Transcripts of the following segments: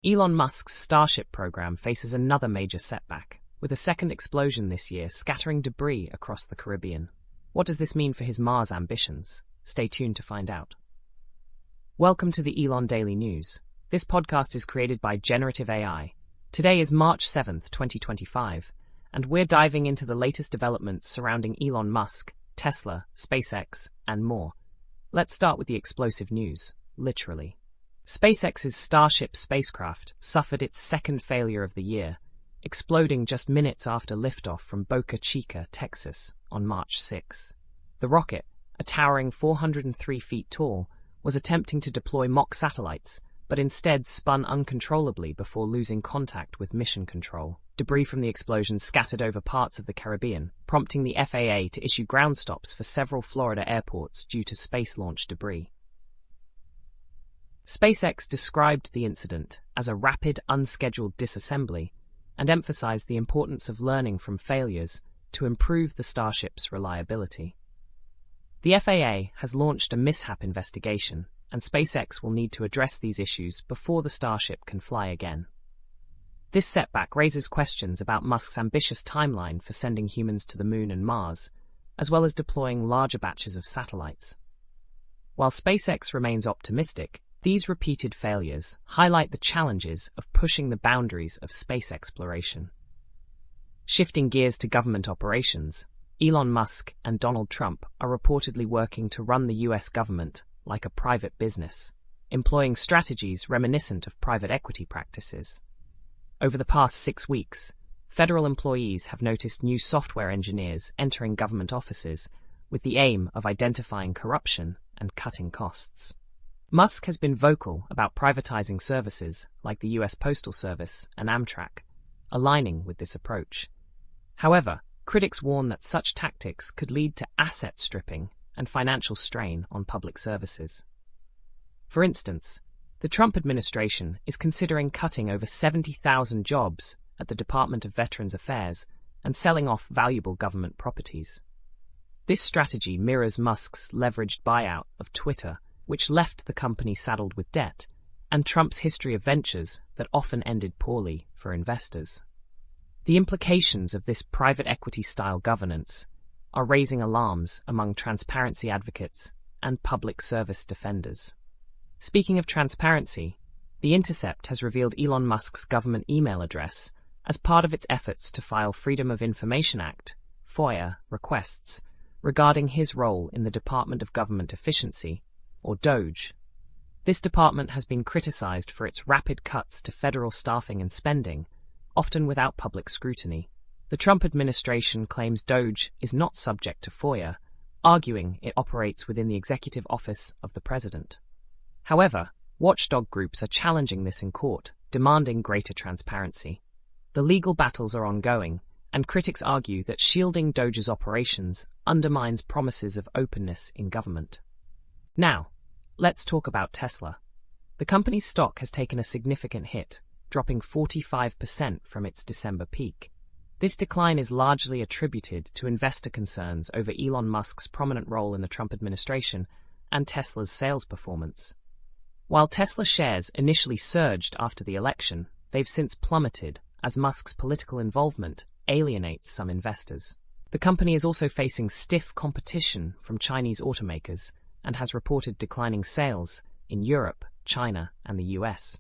Elon Musk's Starship program faces another major setback, with a second explosion this year scattering debris across the Caribbean. What does this mean for his Mars ambitions? Stay tuned to find out. Welcome to the Elon Daily News. This podcast is created by Generative AI. Today is March 7th, 2025, and we're diving into the latest developments surrounding Elon Musk, Tesla, SpaceX, and more. Let's start with the explosive news, literally. SpaceX's Starship spacecraft suffered its second failure of the year, exploding just minutes after liftoff from Boca Chica, Texas, on March 6. The rocket, a towering 403 feet tall, was attempting to deploy mock satellites, but instead spun uncontrollably before losing contact with mission control. Debris from the explosion scattered over parts of the Caribbean, prompting the FAA to issue ground stops for several Florida airports due to space launch debris. SpaceX described the incident as a rapid, unscheduled disassembly and emphasized the importance of learning from failures to improve the Starship's reliability. The FAA has launched a mishap investigation, and SpaceX will need to address these issues before the Starship can fly again. This setback raises questions about Musk's ambitious timeline for sending humans to the Moon and Mars, as well as deploying larger batches of satellites. While SpaceX remains optimistic, these repeated failures highlight the challenges of pushing the boundaries of space exploration. Shifting gears to government operations, Elon Musk and Donald Trump are reportedly working to run the US government like a private business, employing strategies reminiscent of private equity practices. Over the past 6 weeks, federal employees have noticed new software engineers entering government offices with the aim of identifying corruption and cutting costs. Musk has been vocal about privatizing services like the US Postal Service and Amtrak, aligning with this approach. However, critics warn that such tactics could lead to asset stripping and financial strain on public services. For instance, the Trump administration is considering cutting over 70,000 jobs at the Department of Veterans Affairs and selling off valuable government properties. This strategy mirrors Musk's leveraged buyout of Twitter, which left the company saddled with debt, and Trump's history of ventures that often ended poorly for investors. The implications of this private equity-style governance are raising alarms among transparency advocates and public service defenders. Speaking of transparency, The Intercept has revealed Elon Musk's government email address as part of its efforts to file Freedom of Information Act (FOIA) requests regarding his role in the Department of Government Efficiency, or DOGE. This department has been criticized for its rapid cuts to federal staffing and spending, often without public scrutiny. The Trump administration claims DOGE is not subject to FOIA, arguing it operates within the executive office of the president. However, watchdog groups are challenging this in court, demanding greater transparency. The legal battles are ongoing, and critics argue that shielding DOGE's operations undermines promises of openness in government. Now, let's talk about Tesla. The company's stock has taken a significant hit, dropping 45% from its December peak. This decline is largely attributed to investor concerns over Elon Musk's prominent role in the Trump administration and Tesla's sales performance. While Tesla shares initially surged after the election, they've since plummeted as Musk's political involvement alienates some investors. The company is also facing stiff competition from Chinese automakers and has reported declining sales in Europe, China, and the US.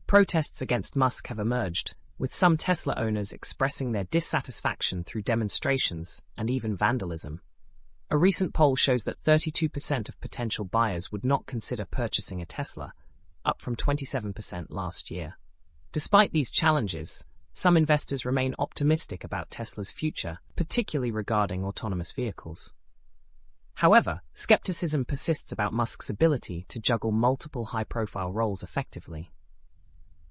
Protests against Musk have emerged, with some Tesla owners expressing their dissatisfaction through demonstrations and even vandalism. A recent poll shows that 32% of potential buyers would not consider purchasing a Tesla, up from 27% last year. Despite these challenges, some investors remain optimistic about Tesla's future, particularly regarding autonomous vehicles. However, skepticism persists about Musk's ability to juggle multiple high-profile roles effectively.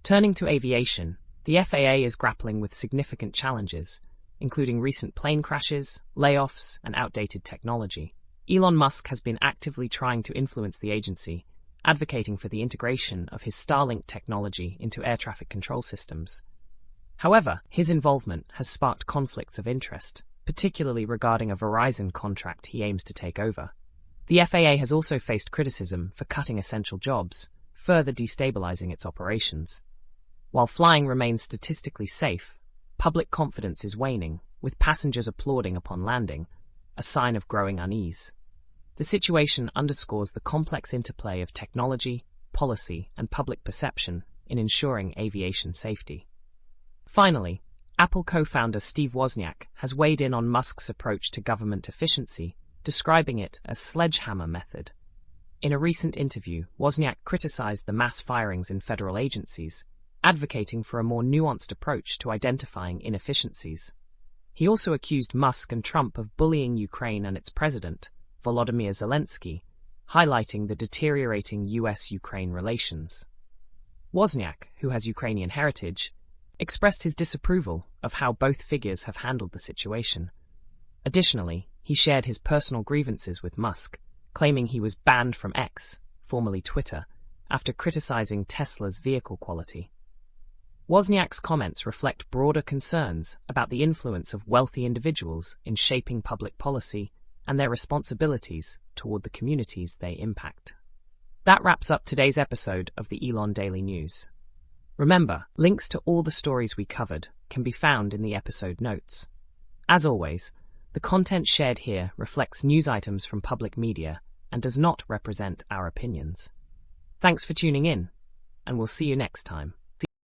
Turning to aviation, the FAA is grappling with significant challenges, including recent plane crashes, layoffs, and outdated technology. Elon Musk has been actively trying to influence the agency, advocating for the integration of his Starlink technology into air traffic control systems. However, his involvement has sparked conflicts of interest, particularly regarding a Verizon contract he aims to take over. The FAA has also faced criticism for cutting essential jobs, further destabilizing its operations. While flying remains statistically safe, public confidence is waning, with passengers applauding upon landing, a sign of growing unease. The situation underscores the complex interplay of technology, policy, and public perception in ensuring aviation safety. Finally, Apple co-founder Steve Wozniak has weighed in on Musk's approach to government efficiency, describing it as sledgehammer method. In a recent interview, Wozniak criticized the mass firings in federal agencies, advocating for a more nuanced approach to identifying inefficiencies. He also accused Musk and Trump of bullying Ukraine and its president, Volodymyr Zelensky, highlighting the deteriorating US-Ukraine relations. Wozniak, who has Ukrainian heritage, expressed his disapproval of how both figures have handled the situation. Additionally, he shared his personal grievances with Musk, claiming he was banned from X, formerly Twitter, after criticizing Tesla's vehicle quality. Wozniak's comments reflect broader concerns about the influence of wealthy individuals in shaping public policy and their responsibilities toward the communities they impact. That wraps up today's episode of the Elon Daily News. Remember, links to all the stories we covered can be found in the episode notes. As always, the content shared here reflects news items from public media and does not represent our opinions. Thanks for tuning in, and we'll see you next time.